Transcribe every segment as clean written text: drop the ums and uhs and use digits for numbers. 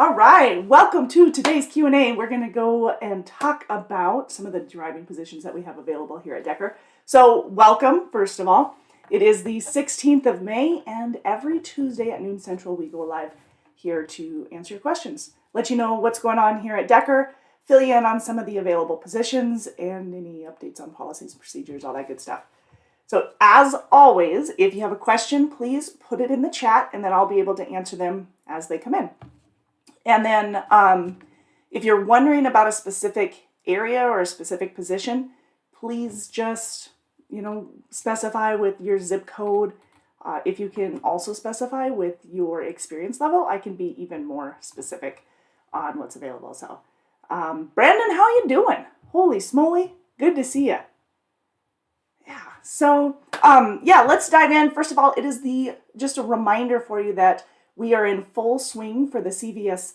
All right, welcome to today's Q&A. We're going to go and talk about some of the driving positions that we have available here at Decker. So welcome, first of all. It is the 16th of May, and every Tuesday at noon Central, we go live here to answer your questions. Let you know what's going on here at Decker, fill you in on some of the available positions, and any updates on policies, procedures, all that good stuff. So as always, if you have a question, please put it in the chat, and then I'll be able to answer them as they come in. And then if you're wondering about a specific area or a specific position, please just, specify with your zip code. If you can also specify with your experience level, I can be even more specific on what's available. So, Brandon, how you doing? Holy smoly, good to see you. Yeah, so, let's dive in. First of all, it is just a reminder for you that we are in full swing for the CVS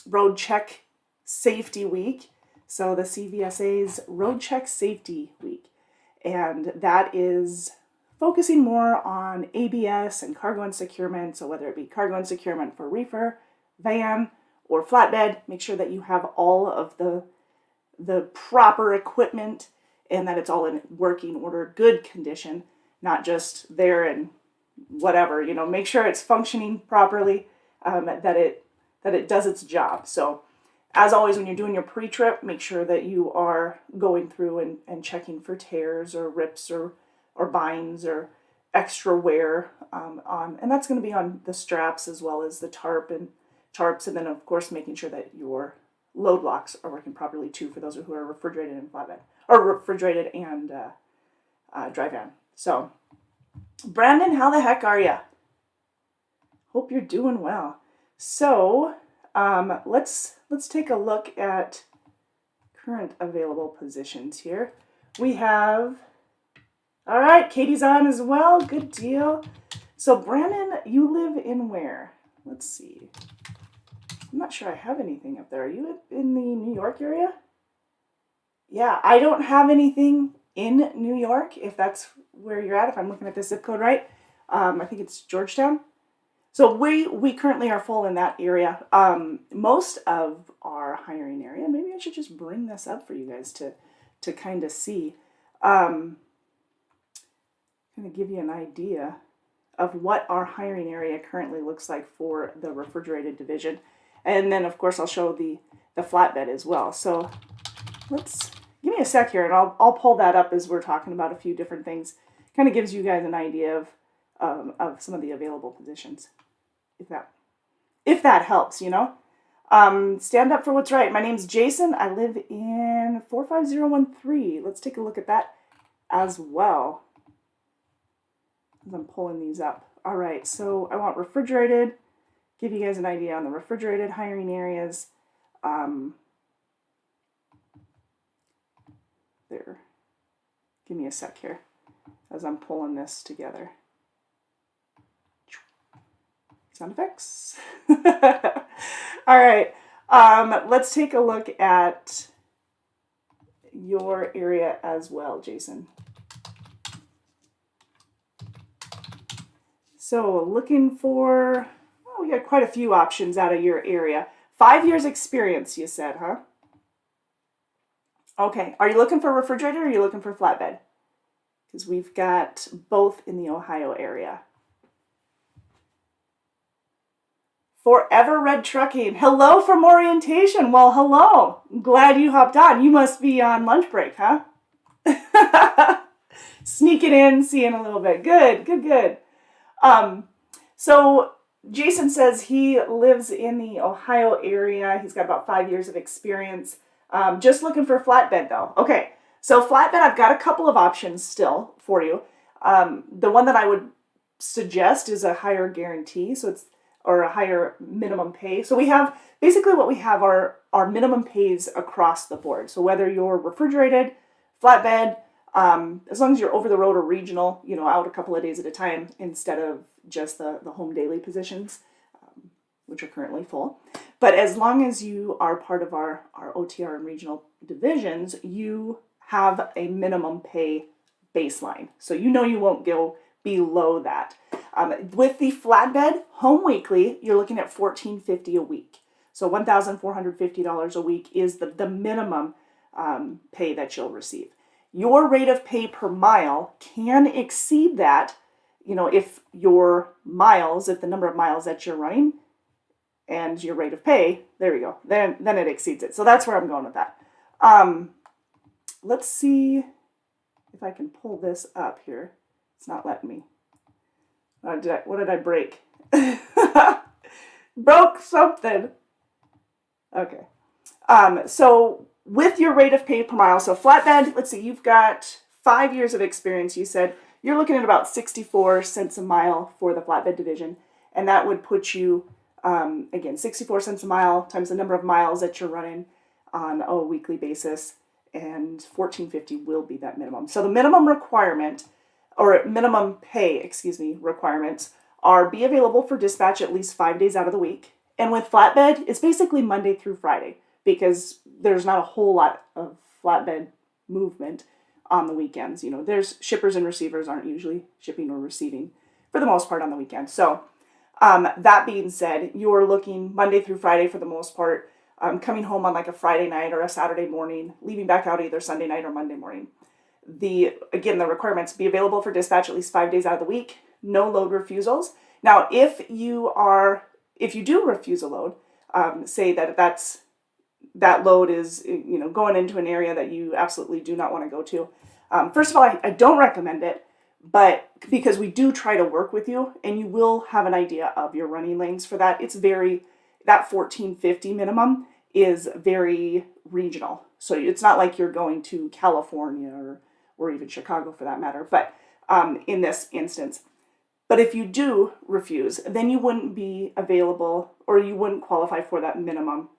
Road Check Safety Week. So the CVSA's Road Check Safety Week. And that is focusing more on ABS and cargo unsecurement. So whether it be cargo unsecurement for reefer, van, or flatbed, make sure that you have all of the proper equipment and that it's all in working order, good condition, not just there and whatever, make sure it's functioning properly, that it does its job. So as always, when you're doing your pre-trip, make sure that you are going through and checking for tears or rips or binds or extra wear and that's going to be on the straps as well as the tarps, and then of course making sure that your load locks are working properly too for those who are refrigerated and flatbed, or refrigerated and dry van. So Brandon, how the heck are you? Hope you're doing well. So let's take a look at current available positions here. We have, all right, Katie's on as well. Good deal. So Brandon, you live in where? Let's see. I'm not sure I have anything up there. Are you in the New York area? Yeah, I don't have anything in New York, if that's where you're at, if I'm looking at the zip code right. I think it's Georgetown. So we currently are full in that area. Most of our hiring area, maybe I should just bring this up for you guys to kind of see, kind of give you an idea of what our hiring area currently looks like for the refrigerated division. And then of course I'll show the flatbed as well. So give me a sec here, and I'll pull that up as we're talking about a few different things. Kind of gives you guys an idea of some of the available positions, if that helps, Stand up for what's right. My name's Jason. I live in 45013. Let's take a look at that as well, as I'm pulling these up. All right, so I want refrigerated. Give you guys an idea on the refrigerated hiring areas. There. Give me a sec here as I'm pulling this together. Sound effects. All right. Let's take a look at your area as well, Jason. So looking for, we got quite a few options out of your area. 5 years experience, you said, huh? Okay, are you looking for refrigerator or are you looking for flatbed? Because we've got both in the Ohio area. Forever Red Trucking. Hello from orientation. Well, hello. I'm glad you hopped on. You must be on lunch break, huh? Sneaking in, seeing a little bit. Good. So Jason says he lives in the Ohio area. He's got about 5 years of experience. Just looking for flatbed though. Okay, so flatbed, I've got a couple of options still for you. The one that I would suggest is a higher guarantee, or a higher minimum pay. So we have, basically what we have are our minimum pays across the board. So whether you're refrigerated, flatbed, as long as you're over the road or regional, out a couple of days at a time instead of just the home daily positions, which are currently full. But as long as you are part of our OTR and regional divisions, you have a minimum pay baseline. So you won't go below that. With the flatbed home weekly, you're looking at $1,450 a week. So $1,450 a week is the minimum pay that you'll receive. Your rate of pay per mile can exceed that, if if the number of miles that you're running and your rate of pay, there you go, then it exceeds it. So that's where I'm going with that. Let's see if I can pull this up here. It's not letting me. What did I break? Broke something. Okay. So with your rate of pay per mile, so flatbed, let's see, you've got 5 years of experience. You said you're looking at about 64 cents a mile for the flatbed division. And that would put you, again, 64 cents a mile times the number of miles that you're running on a weekly basis. And $1,450 will be that minimum. So the minimum requirement, or minimum pay, requirements are be available for dispatch at least 5 days out of the week. And with flatbed, it's basically Monday through Friday because there's not a whole lot of flatbed movement on the weekends. There's shippers and receivers aren't usually shipping or receiving for the most part on the weekend. So that being said, you're looking Monday through Friday for the most part, coming home on like a Friday night or a Saturday morning, leaving back out either Sunday night or Monday morning. The requirements be available for dispatch at least 5 days out of the week, no load refusals. Now, if you do refuse a load, say that load is, going into an area that you absolutely do not want to go to. First of all, I don't recommend it, but because we do try to work with you and you will have an idea of your running lanes for that. That $1,450 minimum is very regional. So it's not like you're going to California or even Chicago for that matter, but in this instance. But if you do refuse, then you wouldn't be available or you wouldn't qualify for that minimum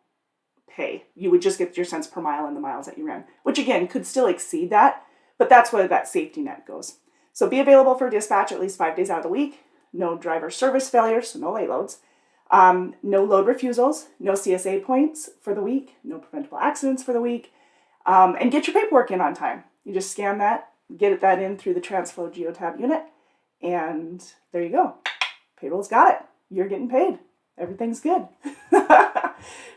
pay. You would just get your cents per mile and the miles that you ran, which again could still exceed that, but that's where that safety net goes. So be available for dispatch at least 5 days out of the week, no driver service failures, so no late loads, no load refusals, no CSA points for the week, no preventable accidents for the week, and get your paperwork in on time. You just scan that, get that in through the TransFlow Geotab unit, and there you go. Payroll's got it. You're getting paid. Everything's good.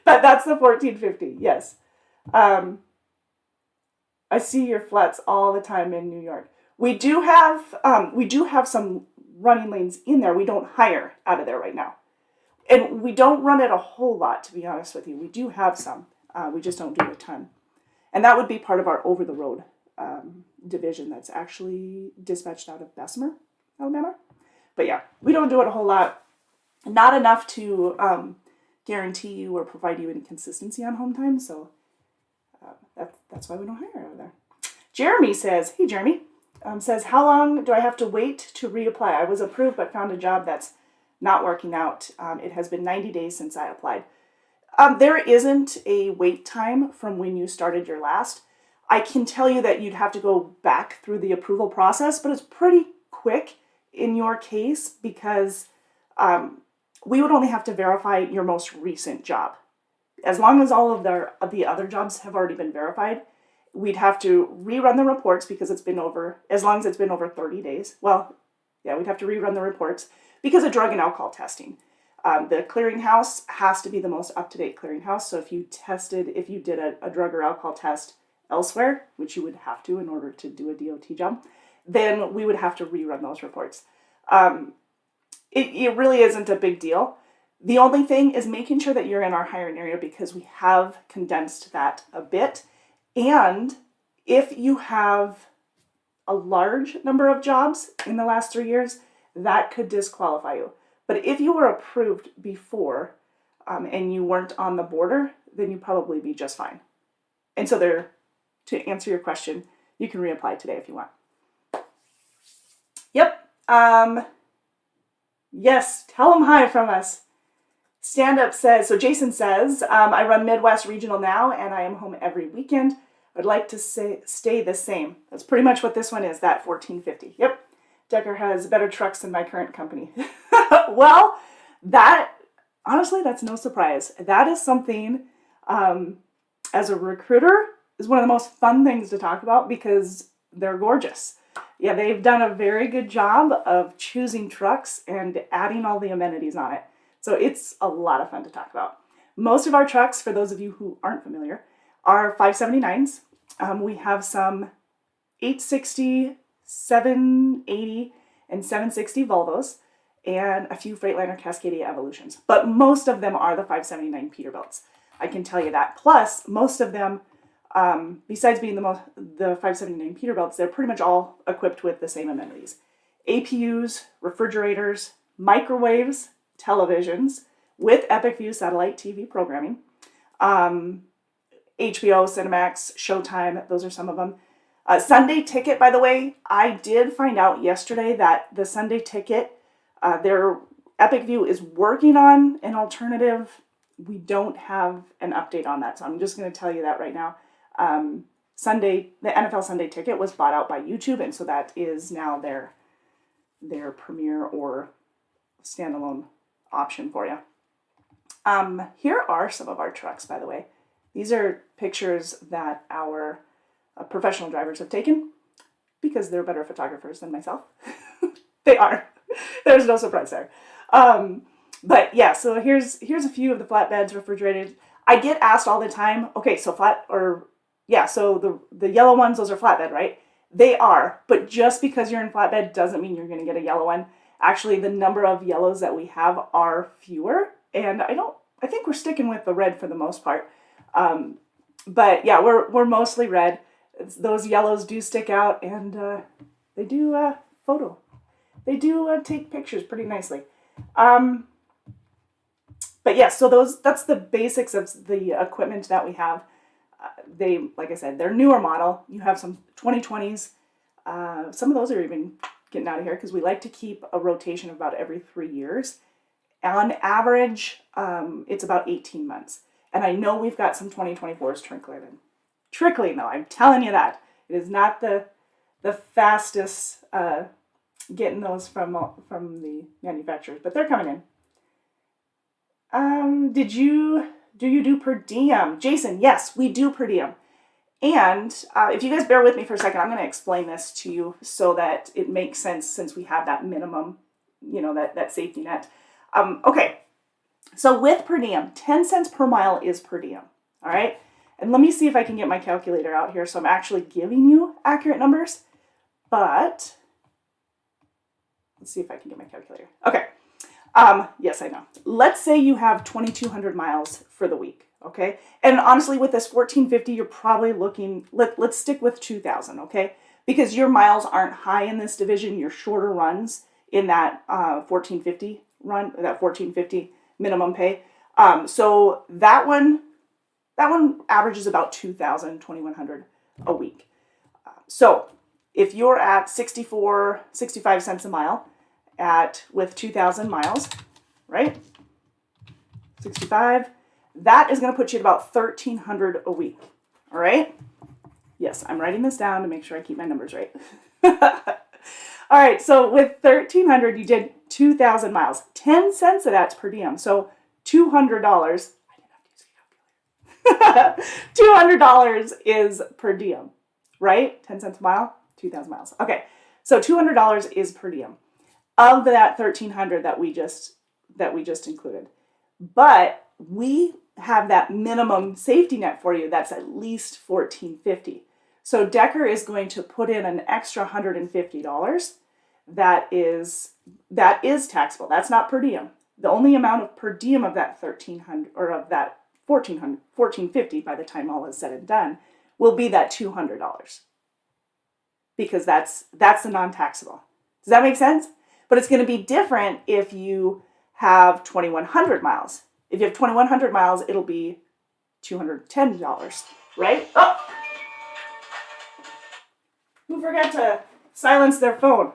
But that's the $1,450. Yes. I see your flats all the time in New York. We do have some running lanes in there. We don't hire out of there right now. And we don't run it a whole lot, to be honest with you. We do have some. We just don't do a ton. And that would be part of our over-the-road division that's actually dispatched out of Bessemer, Alabama. But yeah, we don't do it a whole lot. Not enough to guarantee you or provide you any consistency on home time. So that's why we don't hire out of there. Jeremy says, hey Jeremy, says, how long do I have to wait to reapply? I was approved but found a job that's not working out. It has been 90 days since I applied. There isn't a wait time from when you started your last. I can tell you that you'd have to go back through the approval process, but it's pretty quick in your case because we would only have to verify your most recent job. As long as all of the other jobs have already been verified, we'd have to rerun the reports because as long as it's been over 30 days. Well, yeah, we'd have to rerun the reports because of drug and alcohol testing. The clearinghouse has to be the most up-to-date clearinghouse. So if you did a drug or alcohol test elsewhere, which you would have to in order to do a DOT job, then we would have to rerun those reports. It really isn't a big deal. The only thing is making sure that you're in our hiring area because we have condensed that a bit. And if you have a large number of jobs in the last 3 years, that could disqualify you. But if you were approved before and you weren't on the border, then you'd probably be just fine. And so to answer your question, you can reapply today if you want. Yep. Yes, tell them hi from us. Stand Up says, so Jason says, I run Midwest Regional now and I am home every weekend. I'd like to stay the same. That's pretty much what this one is, that $1,450. Yep. Decker has better trucks than my current company. Well, honestly, that's no surprise. That is something, as a recruiter, is one of the most fun things to talk about because they're gorgeous. Yeah, they've done a very good job of choosing trucks and adding all the amenities on it. So it's a lot of fun to talk about. Most of our trucks, for those of you who aren't familiar, are 579s. We have some 860, 780, and 760 Volvos, and a few Freightliner Cascadia Evolutions. But most of them are the 579 Peterbilts. I can tell you that. Plus, most of them, besides being the 579 Peterbilts, they're pretty much all equipped with the same amenities. APUs, refrigerators, microwaves, televisions, with Epic View satellite TV programming, HBO, Cinemax, Showtime, those are some of them. Sunday Ticket, by the way, I did find out yesterday that the Sunday Ticket, their Epic View is working on an alternative. We don't have an update on that, so I'm just going to tell you that right now. The NFL Sunday Ticket was bought out by YouTube, and so that is now their premier or standalone option for you. Here are some of our trucks, by the way. These are pictures that our professional drivers have taken because they're better photographers than myself. They are. There's no surprise there. But yeah, so here's a few of the flatbeds, refrigerated. I get asked all the time, okay, so so the yellow ones, those are flatbed, right? They are, but just because you're in flatbed doesn't mean you're going to get a yellow one. Actually, the number of yellows that we have are fewer, and I think we're sticking with the red for the most part. But yeah, we're mostly red. Those yellows do stick out, and they do photo. They do take pictures pretty nicely. But yeah, so that's the basics of the equipment that we have. Like I said, they're newer model. You have some 2020s. Some of those are even getting out of here because we like to keep a rotation of about every 3 years. On average, it's about 18 months. And I know we've got some 2024s trickling though, I'm telling you that. It is not the fastest getting those from the manufacturers, but they're coming in. Do you do per diem? Jason, yes, we do per diem. And if you guys bear with me for a second, I'm going to explain this to you so that it makes sense since we have that minimum, that safety net. Okay, so with per diem, 10 cents per mile is per diem, all right? And let me see if I can get my calculator out here so I'm actually giving you accurate numbers, but let's see if I can get my calculator. Okay, yes, I know. Let's say you have 2,200 miles for the week, okay? And honestly, with this 1,450, you're probably looking, let's stick with 2,000, okay? Because your miles aren't high in this division, your shorter runs in that 1,450 run, that 1,450 minimum pay. So that one averages about 2,100 a week. So if you're at 65 cents a mile with 2,000 miles, right? 65, that is going to put you at about 1,300 a week. All right? Yes, I'm writing this down to make sure I keep my numbers right. All right, so with 1,300, you did 2,000 miles. 10 cents of that's per diem. So $200. I didn't have to use a calculator. $200 is per diem, right? 10 cents a mile, 2,000 miles. Okay, so $200 is per diem of that 1,300 that we just included. But we have that minimum safety net for you that's at least $1,450. So Decker is going to put in an extra $150 that is taxable. That's not per diem. The only amount of per diem of that 1,300 or of that 1,450 by the time all is said and done will be that $200 because that's the non-taxable. Does that make sense? But it's going to be different if you have 2,100 miles. If you have 2,100 miles, it'll be $210, right? Oh! Who forgot to silence their phone?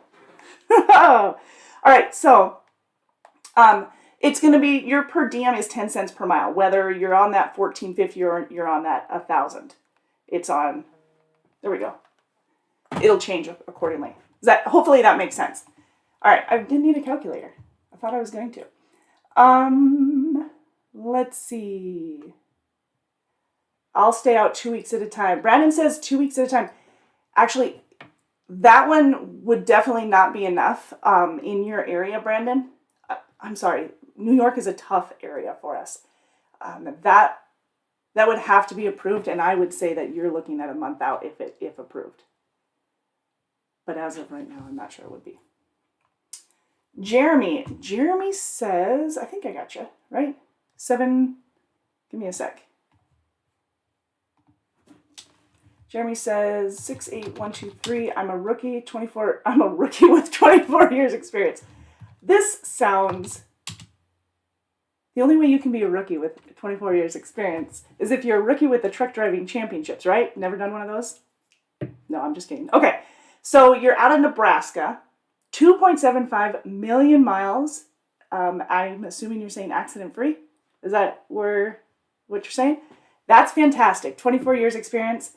All right, so it's going to be, your per diem is 10 cents per mile, whether you're on that 1,450 or you're on that 1,000. It's on, there we go. It'll change accordingly. Hopefully that makes sense. All right, I didn't need a calculator. I thought I was going to. Let's see. I'll stay out 2 weeks at a time. Brandon says 2 weeks at a time. Actually, That one would definitely not be enough in your area, Brandon. I'm sorry, New York is a tough area for us. That would have to be approved, and I would say that you're looking at a month out if approved. But as of right now, I'm not sure it would be. Jeremy says, I think I got you, right? 7, give me a sec. Jeremy says 68123. I'm a rookie, 24. I'm a rookie with 24 years experience. This sounds. The only way you can be a rookie with 24 years experience is if you're a rookie with the truck driving championships, right? Never done one of those? No, I'm just kidding. Okay, so you're out of Nebraska, 2.75 million miles. I'm assuming you're saying accident free. Is that what you're saying? That's fantastic. 24 years experience.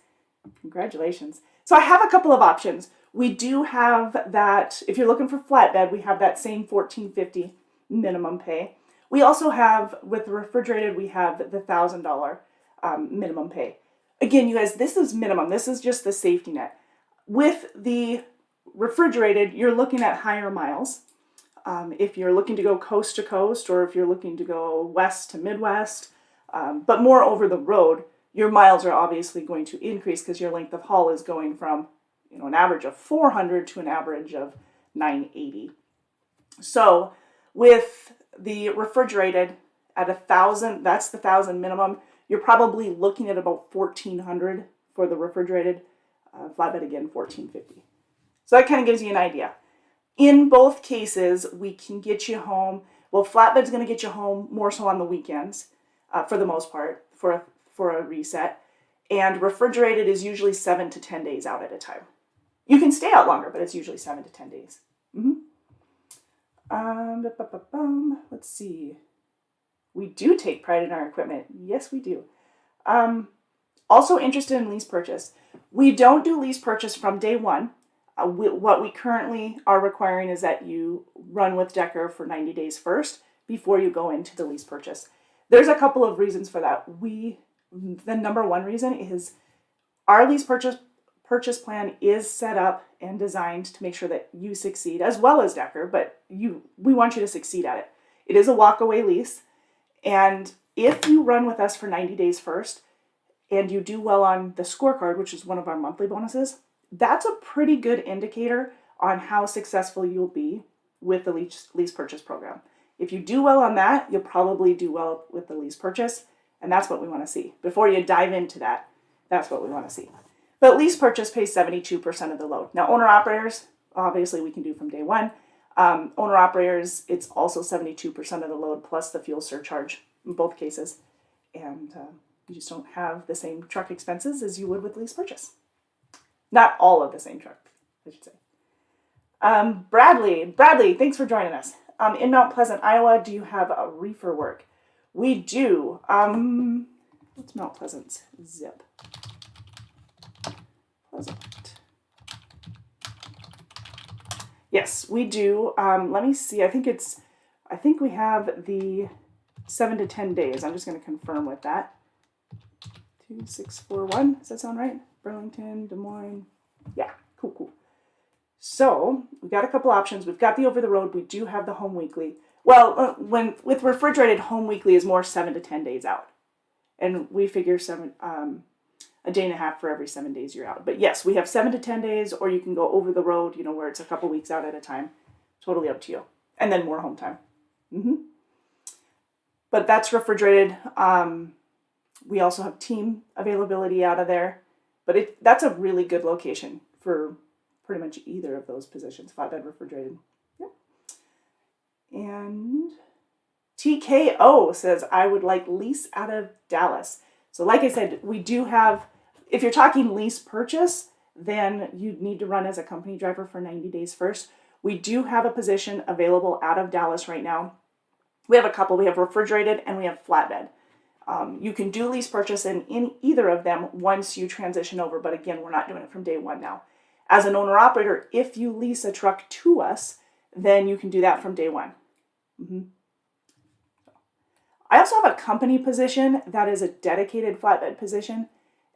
Congratulations. So I have a couple of options. We do have that, if you're looking for flatbed, we have that same $1,450 minimum pay. We also have, with the refrigerated, we have the $1,000 minimum pay. Again, you guys, this is minimum. This is just the safety net. With the refrigerated, you're looking at higher miles. If you're looking to go coast to coast, or if you're looking to go west to Midwest, but more over the road, your miles are obviously going to increase because your length of haul is going from, an average of 400 to an average of 980. So with the refrigerated at 1,000, that's the 1,000 minimum. You're probably looking at about 1,400 for the refrigerated. Flatbed again, 1,450. So that kind of gives you an idea. In both cases, we can get you home. Well, flatbed's going to get you home more so on the weekends, for the most part, for a reset. And refrigerated is usually 7 to 10 days out at a time. You can stay out longer, but it's usually 7 to 10 days. Let's see. We do take pride in our equipment. Yes, we do. Also interested in lease purchase. We don't do lease purchase from day one. What we currently are requiring is that you run with Decker for 90 days first before you go into the lease purchase. There's a couple of reasons for that. The number one reason is our lease purchase plan is set up and designed to make sure that you succeed, as well as Decker, but we want you to succeed at it. It is a walk-away lease, and if you run with us for 90 days first, and you do well on the scorecard, which is one of our monthly bonuses, that's a pretty good indicator on how successful you'll be with the lease purchase program. If you do well on that, you'll probably do well with the lease purchase, and that's what we want to see. Before you dive into that, that's what we want to see. But lease purchase pays 72% of the load. Now, owner-operators, obviously we can do from day one. Owner-operators, it's also 72% of the load plus the fuel surcharge in both cases. And you just don't have the same truck expenses as you would with lease purchase. Not all of the same truck, I should say. Bradley, thanks for joining us. In Mount Pleasant, Iowa, do you have a reefer work? We do. What's Mount Pleasant's zip? Pleasant. Yes, we do. Let me see. I think we have the 7 to 10 days. I'm just going to confirm with that. 2641. Does that sound right? Burlington, Des Moines. Yeah, cool. So we got a couple options. We've got the over the road. We do have the home weekly. Well, with refrigerated, home weekly is more 7 to 10 days out, and we figure a day and a half for every 7 days you're out. But yes, we have 7 to 10 days, or you can go over the road, where it's a couple weeks out at a time. Totally up to you. And then more home time. But that's refrigerated. We also have team availability out of there. But that's a really good location for pretty much either of those positions, flatbed, refrigerated. Yep. And TKO says, I would like lease out of Dallas. So like I said, we do have, if you're talking lease purchase, then you'd need to run as a company driver for 90 days first. We do have a position available out of Dallas right now. We have a couple. We have refrigerated and we have flatbed. You can do lease purchase in either of them once you transition over, but again, we're not doing it from day one now. As an owner-operator, if you lease a truck to us, then you can do that from day one. I also have a company position that is a dedicated flatbed position,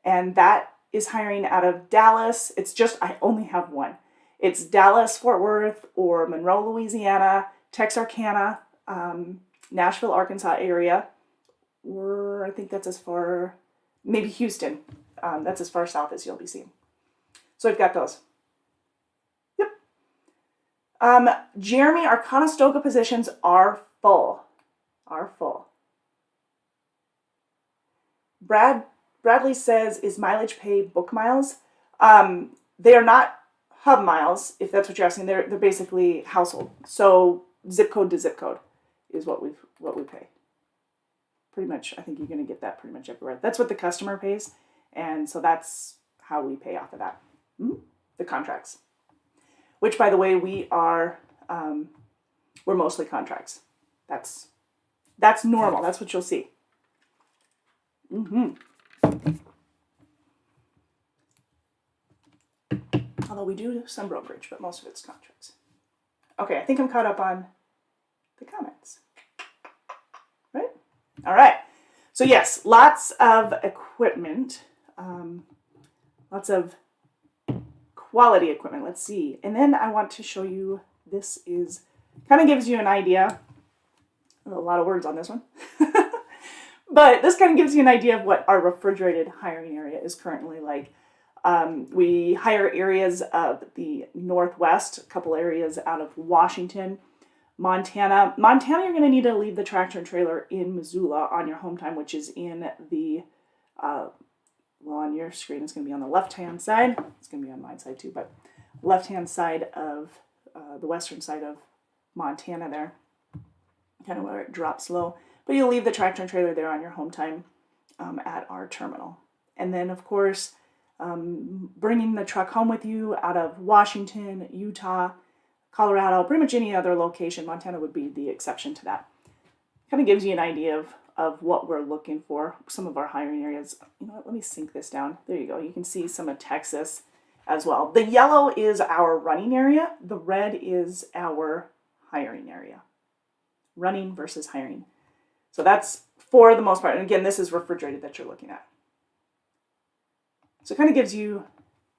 and that is hiring out of Dallas. I only have one. It's Dallas, Fort Worth, or Monroe, Louisiana, Texarkana, Nashville, Arkansas area, or I think that's as far, maybe Houston. That's as far south as you'll be seeing. So I've got those. Yep. Jeremy, our Conestoga positions are full. Bradley says, is mileage pay book miles? They are not hub miles, if that's what you're asking. They're basically household. So zip code to zip code is what we pay. Pretty much, I think you're going to get that pretty much everywhere. That's what the customer pays, and so that's how we pay off of that. The contracts, which, by the way, we're mostly contracts. That's normal. That's what you'll see. Although we do some brokerage, but most of it's contracts. Okay, I think I'm caught up on the comments. Right? All right. So yes, lots of equipment, lots of quality equipment. Let's see. And then I want to show you, this is, kind of gives you an idea. A lot of words on this one. But this kind of gives you an idea of what our refrigerated hiring area is currently like. We hire areas of the Northwest, a couple areas out of Washington, Montana. Montana, you're going to need to leave the tractor and trailer in Missoula on your home time, which is in the, well, on your screen, it's going to be on the left-hand side. It's going to be on my side too, but left-hand side of the western side of Montana there, kind of where it drops low. But you'll leave the tractor and trailer there on your home time at our terminal. And then, of course, bringing the truck home with you out of Washington, Utah, Colorado, pretty much any other location. Montana would be the exception to that. Kind of gives you an idea of what we're looking for, some of our hiring areas. You know what, let me sink this down. There you go. You can see some of Texas as well. The yellow is our running area. The red is our hiring area. Running versus hiring. So that's for the most part. And again, this is refrigerated that you're looking at. So it kind of gives you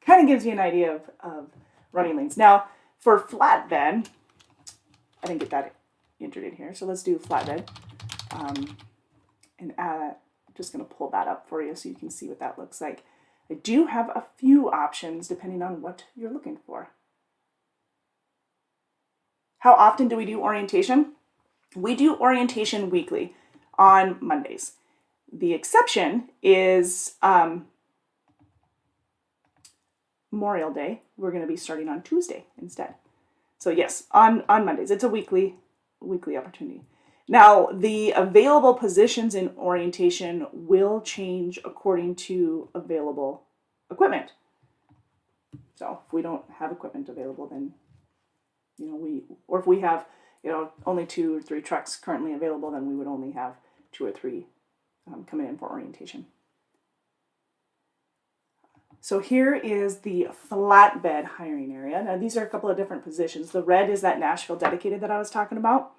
an idea of running lanes. Now, for flatbed, I didn't get that entered in here. So let's do flatbed. And I'm just going to pull that up for you so you can see what that looks like. I do have a few options depending on what you're looking for. How often do we do orientation? We do orientation weekly on Mondays. The exception is Memorial Day. We're going to be starting on Tuesday instead. So yes, on Mondays. It's a weekly opportunity. Now, the available positions in orientation will change according to available equipment. So if we don't have equipment available, then, or if we have, only 2 or 3 trucks currently available, then we would only have 2 or 3 coming in for orientation. So here is the flatbed hiring area. Now these are a couple of different positions. The red is that Nashville dedicated that I was talking about.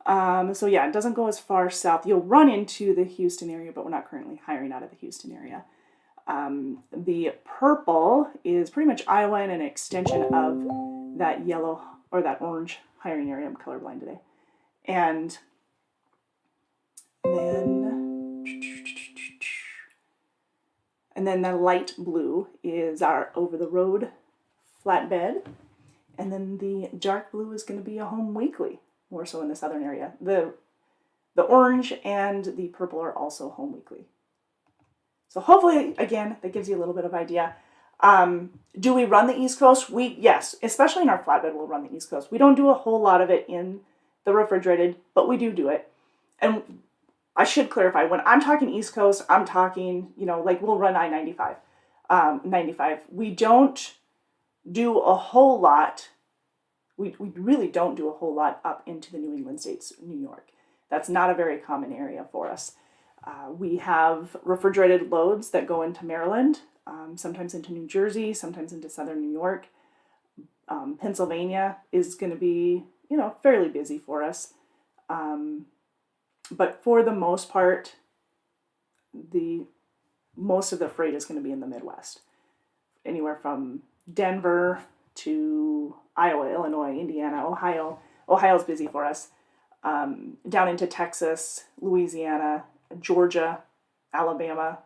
So yeah, it doesn't go as far south. You'll run into the Houston area, but we're not currently hiring out of the Houston area. The purple is pretty much Iowa and an extension of that yellow or that orange hiring area. I'm colorblind today. And then the light blue is our over-the-road flatbed. And then the dark blue is going to be a home weekly, more so in the southern area. The orange and the purple are also home weekly. So hopefully, again, that gives you a little bit of idea. Do we run the East Coast? Yes, especially in our flatbed, we'll run the East Coast. We don't do a whole lot of it in the refrigerated, but we do it. And I should clarify, when I'm talking East Coast, I'm talking, like we'll run I-95, 95. We don't do a whole lot. We really don't do a whole lot up into the New England states, New York. That's not a very common area for us. We have refrigerated loads that go into Maryland, sometimes into New Jersey, sometimes into southern New York. Pennsylvania is going to be, fairly busy for us. But for the most part, most of the freight is going to be in the Midwest. Anywhere from Denver to Iowa, Illinois, Indiana, Ohio. Ohio's busy for us. Down into Texas, Louisiana, Georgia, Alabama,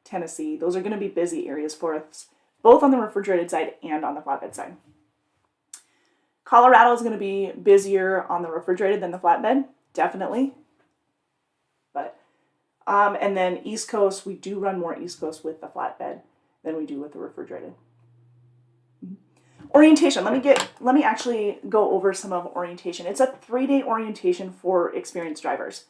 Tennessee. Those are going to be busy areas for us, both on the refrigerated side and on the flatbed side. Colorado is going to be busier on the refrigerated than the flatbed, definitely. But and then East Coast, we do run more East Coast with the flatbed than we do with the refrigerated. Orientation. Let me actually go over some of orientation. It's a 3-day orientation for experienced drivers.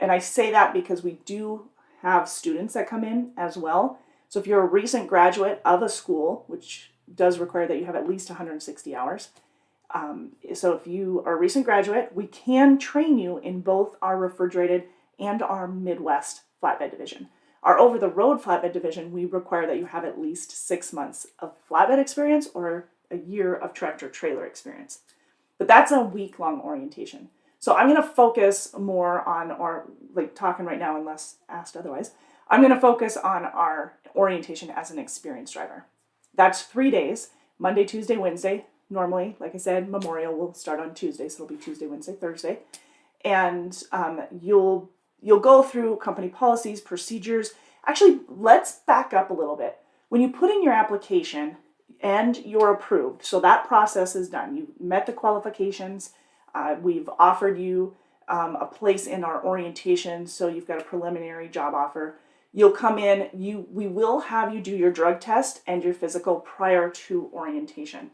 And I say that because we do have students that come in as well. So if you're a recent graduate of a school, which does require that you have at least 160 hours. So if you are a recent graduate, we can train you in both our refrigerated and our Midwest flatbed division. Our over-the-road flatbed division, we require that you have at least 6 months of flatbed experience or a year of tractor trailer experience. But that's a week-long orientation. So I'm going to focus more on talking right now unless asked otherwise. I'm going to focus on our orientation as an experienced driver. That's 3 days, Monday, Tuesday, Wednesday. Normally, like I said, Memorial will start on Tuesday, so it'll be Tuesday, Wednesday, Thursday. And you'll go through company policies, procedures. Actually, let's back up a little bit. When you put in your application and you're approved, so that process is done. You met the qualifications. We've offered you a place in our orientation, so you've got a preliminary job offer. You'll come in. We will have you do your drug test and your physical prior to orientation.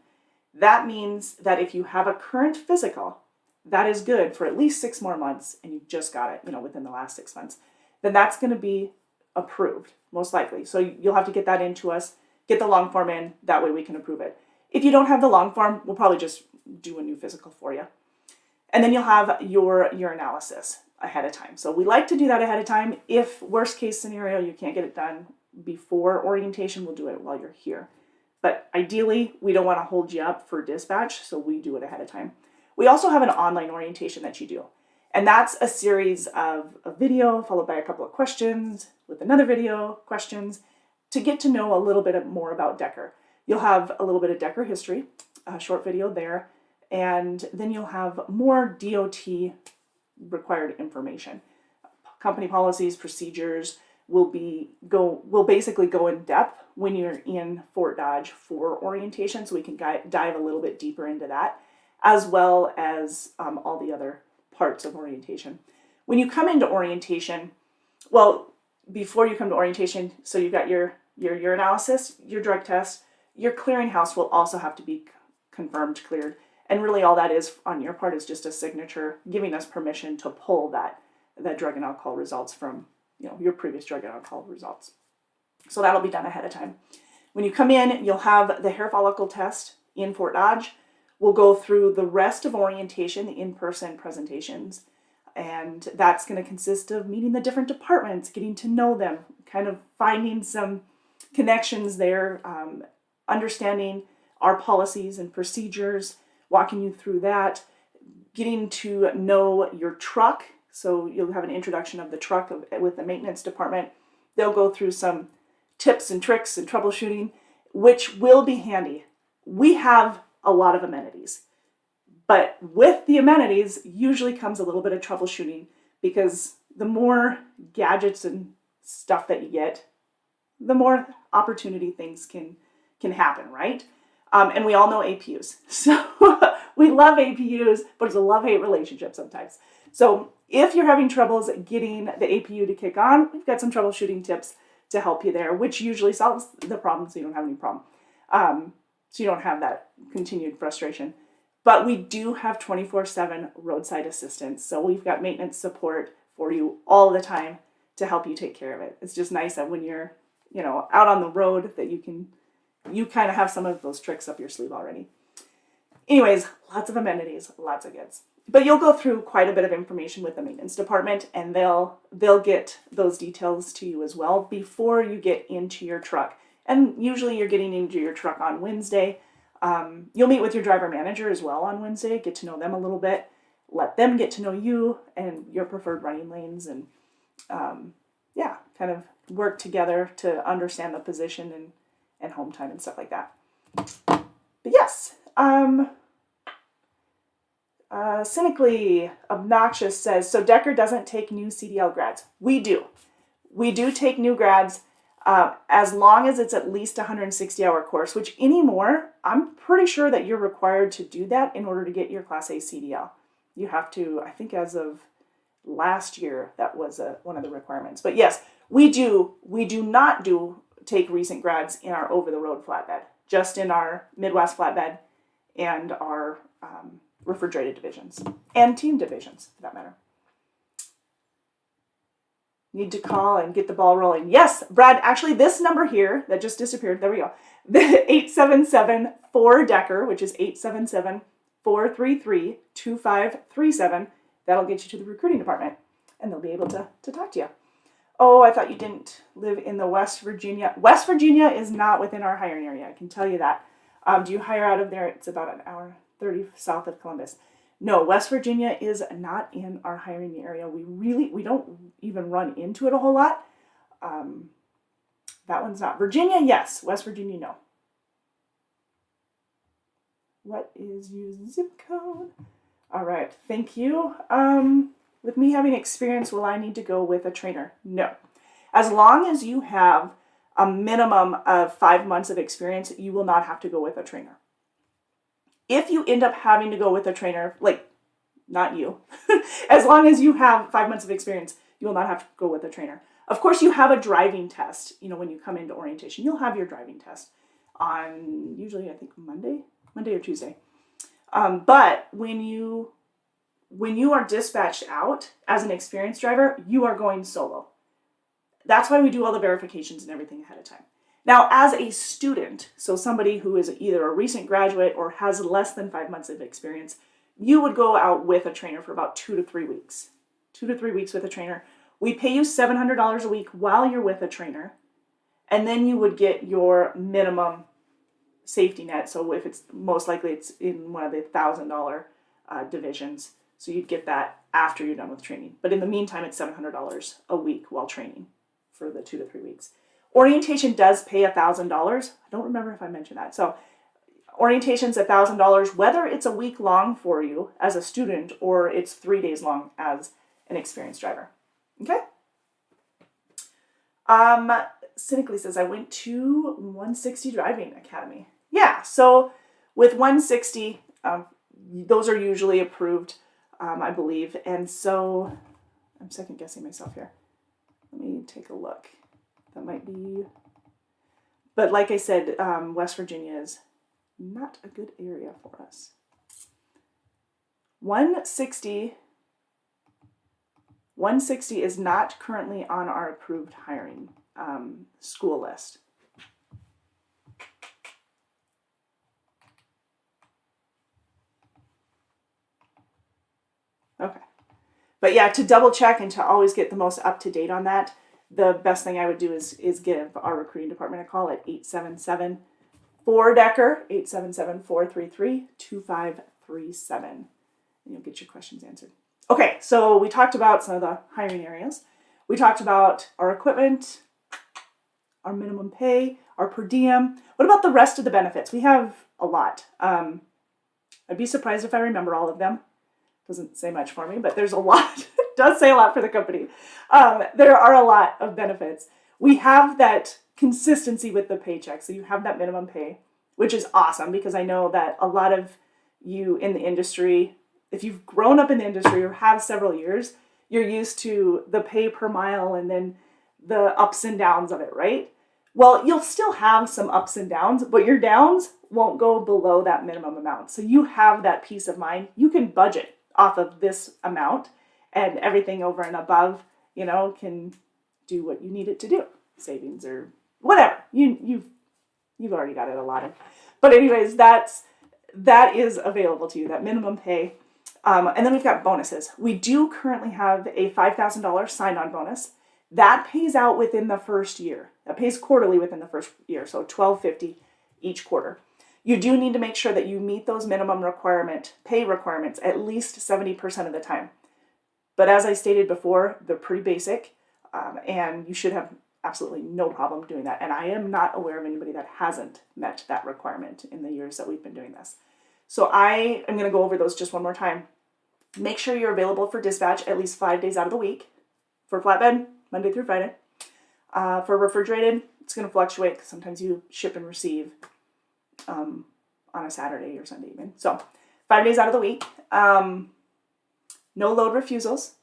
That means that if you have a current physical, that is good for at least 6 more months, and you just got it, within the last 6 months, then that's going to be approved, most likely. So you'll have to get that into us, get the long form in, that way we can approve it. If you don't have the long form, we'll probably just do a new physical for you. And then you'll have your urinalysis ahead of time. So we like to do that ahead of time. If worst case scenario, you can't get it done before orientation, we'll do it while you're here. But ideally, we don't want to hold you up for dispatch, so we do it ahead of time. We also have an online orientation that you do. And that's a series of a video followed by a couple of questions with another video, questions, to get to know a little bit more about Decker. You'll have a little bit of Decker history, a short video there, and then you'll have more DOT required information. Company policies, procedures will basically go in depth when you're in Fort Dodge for orientation, so we can dive a little bit deeper into that, as well as all the other parts of orientation. When you come into orientation, before you come to orientation, so you've got your urinalysis, your drug test, your clearinghouse will also have to be confirmed, cleared, and really all that is on your part is just a signature giving us permission to pull that drug and alcohol results from your previous drug and alcohol results. So that'll be done ahead of time. When you come in, you'll have the hair follicle test in Fort Dodge. We'll go through the rest of orientation, the in-person presentations, and that's going to consist of meeting the different departments, getting to know them, kind of finding some connections there, understanding our policies and procedures, walking you through that, getting to know your truck. So you'll have an introduction of the truck with the maintenance department. They'll go through some tips and tricks and troubleshooting, which will be handy. We have a lot of amenities, but with the amenities usually comes a little bit of troubleshooting, because the more gadgets and stuff that you get, the more opportunity things can happen, right? And we all know APUs. So we love APUs, but it's a love-hate relationship sometimes. So if you're having troubles getting the APU to kick on, we've got some troubleshooting tips to help you there, which usually solves the problem so you don't have any problem. So you don't have that continued frustration. But we do have 24/7 roadside assistance. So we've got maintenance support for you all the time to help you take care of it. It's just nice that when you're, out on the road that you kind of have some of those tricks up your sleeve already. Anyways, lots of amenities, lots of goods. But you'll go through quite a bit of information with the maintenance department, and they'll get those details to you as well before you get into your truck. And usually you're getting into your truck on Wednesday. You'll meet with your driver manager as well on Wednesday, get to know them a little bit, let them get to know you and your preferred running lanes, and kind of work together to understand the position and home time and stuff like that. But yes, cynically obnoxious says, so Decker doesn't take new CDL grads. We do. We do take new grads as long as it's at least a 160-hour course, which anymore, I'm pretty sure that you're required to do that in order to get your Class A CDL. You have to, I think as of last year, that was one of the requirements. But yes, we do not take recent grads in our over-the-road flatbed, just in our Midwest flatbed and our refrigerated divisions, and team divisions, for that matter. Need to call and get the ball rolling. Yes, Brad, actually this number here that just disappeared, there we go. The 877-4-DECKER, which is 877-433-2537. That'll get you to the recruiting department, and they'll be able to talk to you. Oh, I thought you didn't live in the West Virginia. West Virginia is not within our hiring area, I can tell you that. Do you hire out of there? It's about an hour 30 south of Columbus. No, West Virginia is not in our hiring area. We don't even run into it a whole lot. That one's not. Virginia, yes. West Virginia, no. What is your zip code? All right, thank you. With me having experience, will I need to go with a trainer? No. As long as you have a minimum of 5 months of experience, you will not have to go with a trainer. If you end up having to go with a trainer, like, not you, as long as you have 5 months of experience, you will not have to go with a trainer. Of course, you have a driving test. When you come into orientation, you'll have your driving test on usually, I think, Monday or Tuesday. But when you are dispatched out as an experienced driver, you are going solo. That's why we do all the verifications and everything ahead of time. Now, as a student, so somebody who is either a recent graduate or has less than 5 months of experience, you would go out with a trainer for about 2 to 3 weeks. 2 to 3 weeks with a trainer. We pay you $700 a week while you're with a trainer, and then you would get your minimum safety net. So if it's most likely it's in one of the $1,000 divisions, so you'd get that after you're done with training. But in the meantime, it's $700 a week while training for the 2 to 3 weeks. Orientation does pay $1,000. I don't remember if I mentioned that. So orientation's $1,000, whether it's a week long for you as a student or it's 3 days long as an experienced driver. Okay? Cynically says, I went to 160 Driving Academy. Yeah, so with 160, those are usually approved, I believe. And so I'm second guessing myself here. Let me take a look. That might be, but like I said, West Virginia is not a good area for us. 160 is not currently on our approved hiring school list. Okay. But yeah, to double check and to always get the most up to date on that, the best thing I would do is give our recruiting department a call at 877-4-DECKER, 877-433-2537. And you'll get your questions answered. Okay, so we talked about some of the hiring areas. We talked about our equipment, our minimum pay, our per diem. What about the rest of the benefits? We have a lot. I'd be surprised if I remember all of them. Doesn't say much for me, but there's a lot. It does say a lot for the company. There are a lot of benefits. We have that consistency with the paycheck. So you have that minimum pay, which is awesome because I know that a lot of you in the industry, if you've grown up in the industry or have several years, you're used to the pay per mile and then the ups and downs of it, right? Well, you'll still have some ups and downs, but your downs won't go below that minimum amount. So you have that peace of mind. You can budget off of this amount, and everything over and above, can do what you need it to do. Savings or whatever. You've already got it allotted. But anyways, that is available to you, that minimum pay. And then we've got bonuses. We do currently have a $5,000 sign-on bonus. That pays out within the first year. That pays quarterly within the first year, so $1,250 each quarter. You do need to make sure that you meet those minimum pay requirements at least 70% of the time. But as I stated before, they're pretty basic, and you should have absolutely no problem doing that. And I am not aware of anybody that hasn't met that requirement in the years that we've been doing this. So I am going to go over those just one more time. Make sure you're available for dispatch at least 5 days out of the week. For flatbed, Monday through Friday. For refrigerated, it's going to fluctuate because sometimes you ship and receive on a Saturday or Sunday even. So 5 days out of the week. No load refusals.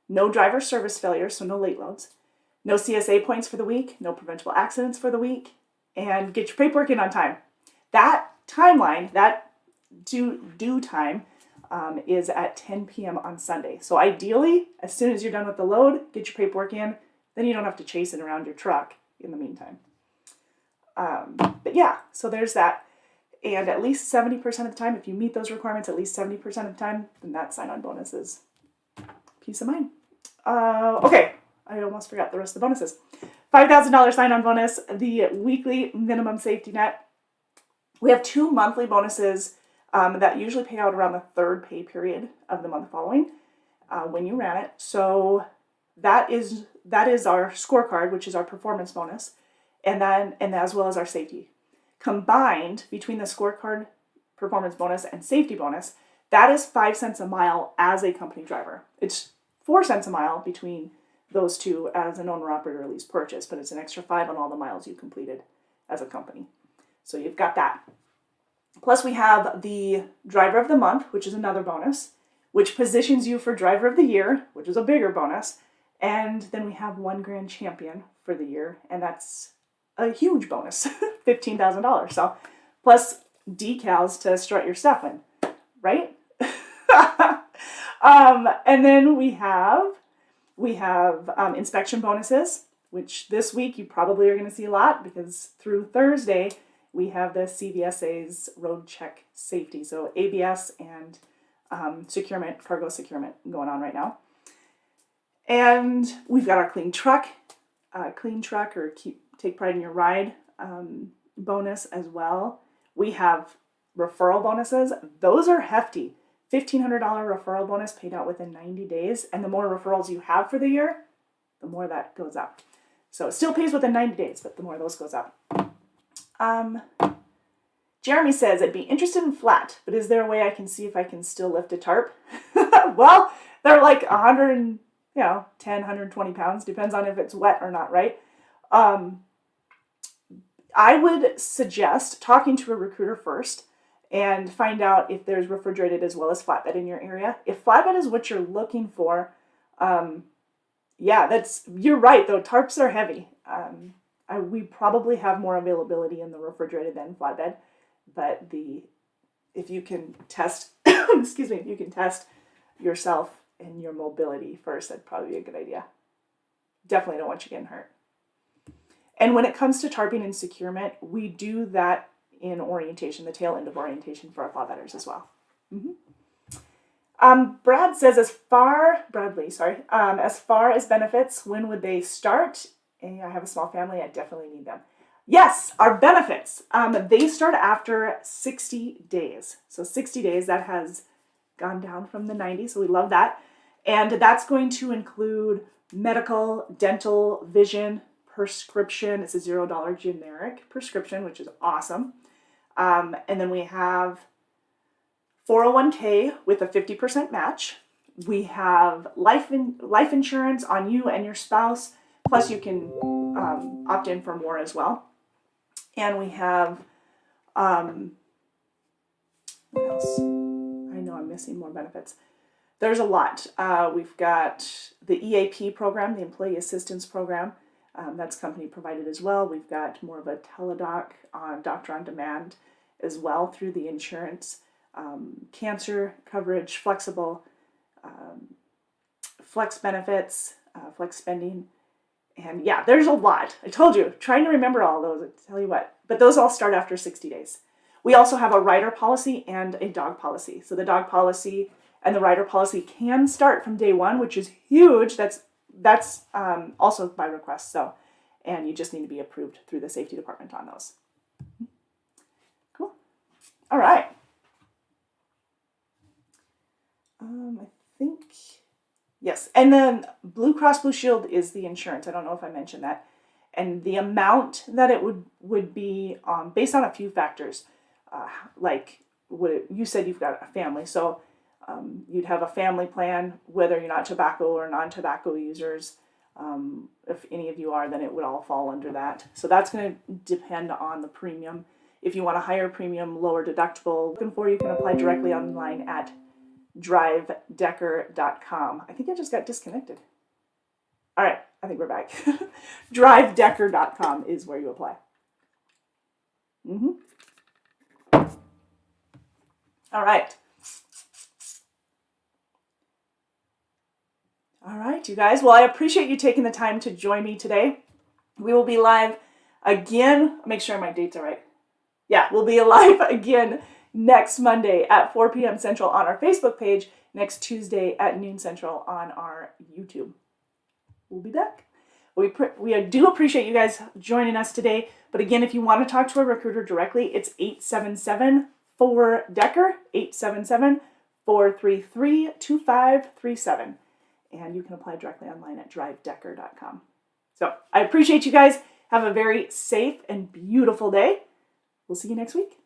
No driver service failures, so no late loads. No CSA points for the week. No preventable accidents for the week. And get your paperwork in on time. That timeline, that due time, is at 10 p.m. on Sunday. So ideally, as soon as you're done with the load, get your paperwork in. Then you don't have to chase it around your truck in the meantime. But yeah, so there's that. And at least 70% of the time, if you meet those requirements at least 70% of the time, then that sign-on bonus is peace of mind. Okay, I almost forgot the rest of the bonuses. $5,000 sign-on bonus, the weekly minimum safety net. We have 2 monthly bonuses that usually pay out around the 3rd pay period of the month following when you ran it. So that is our scorecard, which is our performance bonus, and as well as our safety. Combined between the scorecard, performance bonus, and safety bonus, that is 5 cents a mile as a company driver. It's 4 cents a mile between those two as an owner-operator lease purchase, but it's an extra 5 on all the miles you completed as a company. So you've got that. Plus we have the driver of the month, which is another bonus, which positions you for driver of the year, which is a bigger bonus. And then we have one grand champion for the year, and that's a huge bonus, $15,000. So plus decals to strut your stuff in, right? And then we have inspection bonuses, which this week you probably are going to see a lot because through Thursday we have the CVSA's road check safety, so ABS and securement, cargo securement going on right now. And we've got our clean truck or take pride in your ride bonus as well. We have referral bonuses. Those are hefty. $1,500 referral bonus paid out within 90 days. And the more referrals you have for the year, the more that goes up. So it still pays within 90 days, but the more those goes up. Jeremy says, I'd be interested in flat, but is there a way I can see if I can still lift a tarp? Well, they're like 10, 120 pounds. Depends on if it's wet or not, right? I would suggest talking to a recruiter first and find out if there's refrigerated as well as flatbed in your area. If flatbed is what you're looking for, you're right though, tarps are heavy. We probably have more availability in the refrigerated than flatbed, but if you can test, if you can test yourself and your mobility first, that'd probably be a good idea. Definitely don't want you getting hurt. And when it comes to tarping and securement, we do that in orientation, the tail end of orientation for our flatbedders as well. Brad says, as far as benefits, when would they start? I have a small family, I definitely need them. Yes, our benefits, they start after 60 days. So 60 days, that has gone down from the 90, so we love that. And that's going to include medical, dental, vision, prescription. It's a $0 generic prescription, which is awesome. And then we have 401k with a 50% match. We have life insurance on you and your spouse, plus you can opt in for more as well. And we have, what else? I know I'm missing more benefits. There's a lot. We've got the EAP program, the Employee Assistance Program. That's company provided as well. We've got more of a teledoc, doctor on demand as well through the insurance. Cancer coverage, flexible, flex benefits, flex spending. And yeah, there's a lot. I told you, trying to remember all those, I tell you what. But those all start after 60 days. We also have a rider policy and a dog policy. So the dog policy and the rider policy can start from day one, which is huge. That's also by request. So, and you just need to be approved through the safety department on those. Cool. All right. I think, yes. And then Blue Cross Blue Shield is the insurance. I don't know if I mentioned that. And the amount that it would be based on a few factors, like you said you've got a family, so you'd have a family plan, whether you're not tobacco or non-tobacco users. If any of you are, then it would all fall under that. So that's going to depend on the premium. If you want a higher premium, lower deductible, you can apply directly online at drivedecker.com. I think I just got disconnected. All right, I think we're back. drivedecker.com is where you apply. All right. All right, you guys. Well, I appreciate you taking the time to join me today. We will be live again. Make sure my dates are right. Yeah, we'll be live again next Monday at 4 p.m. Central on our Facebook page, next Tuesday at noon Central on our YouTube. We'll be back. We do appreciate you guys joining us today. But again, if you want to talk to a recruiter directly, it's 877-4-DECKER, 877-433-2537. And you can apply directly online at drivedecker.com. So I appreciate you guys. Have a very safe and beautiful day. We'll see you next week.